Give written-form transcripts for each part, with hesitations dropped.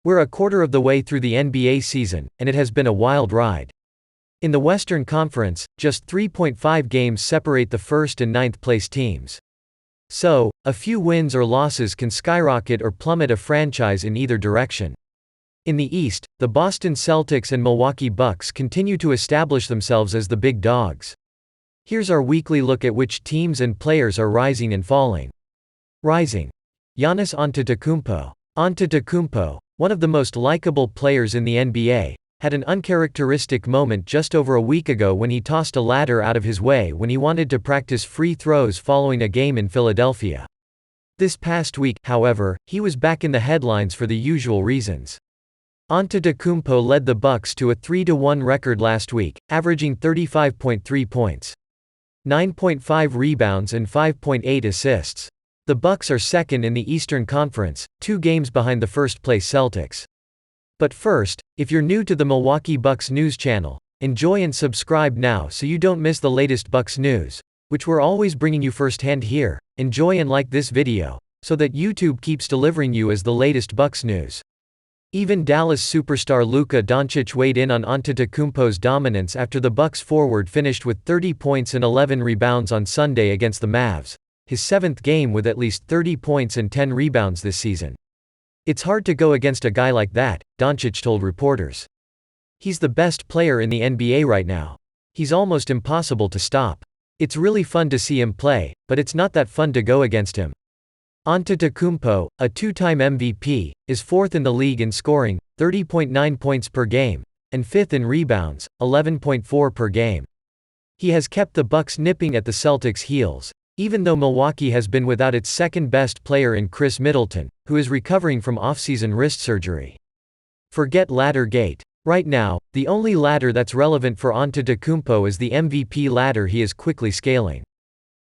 We're a quarter of the way through the NBA season, and it has been a wild ride. In the Western Conference, just 3.5 games separate the first and ninth place teams. So, a few wins or losses can skyrocket or plummet a franchise in either direction. In the East, the Boston Celtics and Milwaukee Bucks continue to establish themselves as the big dogs. Here's our weekly look at which teams and players are rising and falling. Rising. Giannis Antetokounmpo. Antetokounmpo, one of the most likable players in the NBA, had an uncharacteristic moment just over a week ago when he tossed a ladder out of his way when he wanted to practice free throws following a game in Philadelphia. This past week, however, he was back in the headlines for the usual reasons. Antetokounmpo led the Bucks to a 3-1 record last week, averaging 35.3 points, 9.5 rebounds and 5.8 assists. The Bucks are second in the Eastern Conference, 2 games behind the first-place Celtics. But first, if you're new to the Milwaukee Bucks news channel, enjoy and subscribe now so you don't miss the latest Bucks news, which we're always bringing you firsthand here. Enjoy and like this video, so that YouTube keeps delivering you as the latest Bucks news. Even Dallas superstar Luka Doncic weighed in on Antetokounmpo's dominance after the Bucks forward finished with 30 points and 11 rebounds on Sunday against the Mavs, his 7th game with at least 30 points and 10 rebounds this season. "It's hard to go against a guy like that," Doncic told reporters. "He's the best player in the NBA right now. He's almost impossible to stop. It's really fun to see him play, but it's not that fun to go against him." Antetokounmpo, a 2-time MVP, is 4th in the league in scoring, 30.9 points per game, and 5th in rebounds, 11.4 per game. He has kept the Bucks nipping at the Celtics' heels, even though Milwaukee has been without its second-best player in Chris Middleton, who is recovering from off-season wrist surgery. Forget ladder gate. Right now, the only ladder that's relevant for Antetokounmpo is the MVP ladder he is quickly scaling.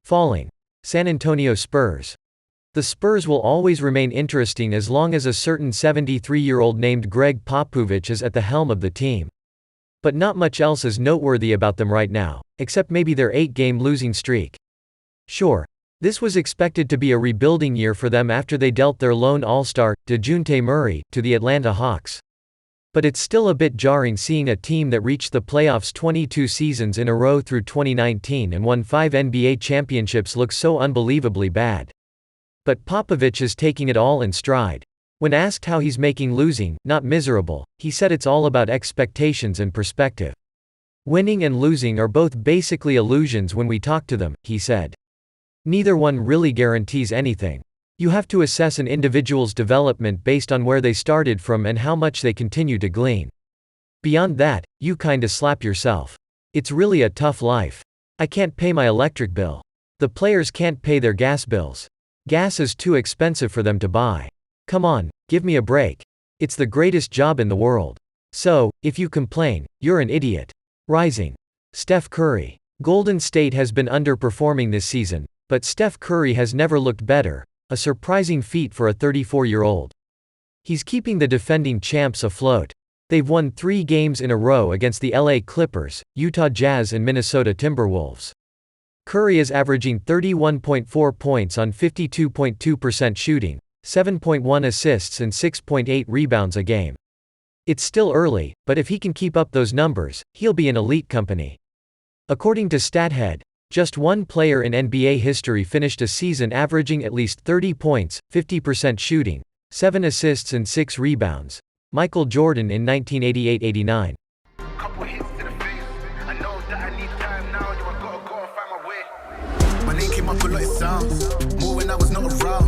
Falling. San Antonio Spurs. The Spurs will always remain interesting as long as a certain 73-year-old named Greg Popovich is at the helm of the team. But not much else is noteworthy about them right now, except maybe their 8-game losing streak. Sure, this was expected to be a rebuilding year for them after they dealt their lone all-star, DeJounte Murray, to the Atlanta Hawks. But it's still a bit jarring seeing a team that reached the playoffs 22 seasons in a row through 2019 and won 5 NBA championships look so unbelievably bad. But Popovich is taking it all in stride. When asked how he's making losing not miserable, he said it's all about expectations and perspective. "Winning and losing are both basically illusions when we talk to them," he said. "Neither one really guarantees anything. You have to assess an individual's development based on where they started from and how much they continue to glean. Beyond that, you kinda slap yourself. It's really a tough life. I can't pay my electric bill. The players can't pay their gas bills. Gas is too expensive for them to buy. Come on, give me a break. It's the greatest job in the world. So, if you complain, you're an idiot." Rising. Steph Curry. Golden State has been underperforming this season, but Steph Curry has never looked better, a surprising feat for a 34-year-old. He's keeping the defending champs afloat. They've won 3 games in a row against the LA Clippers, Utah Jazz and Minnesota Timberwolves. Curry is averaging 31.4 points on 52.2% shooting, 7.1 assists and 6.8 rebounds a game. It's still early, but if he can keep up those numbers, he'll be in elite company. According to StatHead, just one player in NBA history finished a season averaging at least 30 points, 50% shooting, 7 assists and 6 rebounds. Michael Jordan in 1988-89. Couple hits to the face. I know that I need time now. You gotta go and find my way. My name came up a lot of sounds. More when I was not around.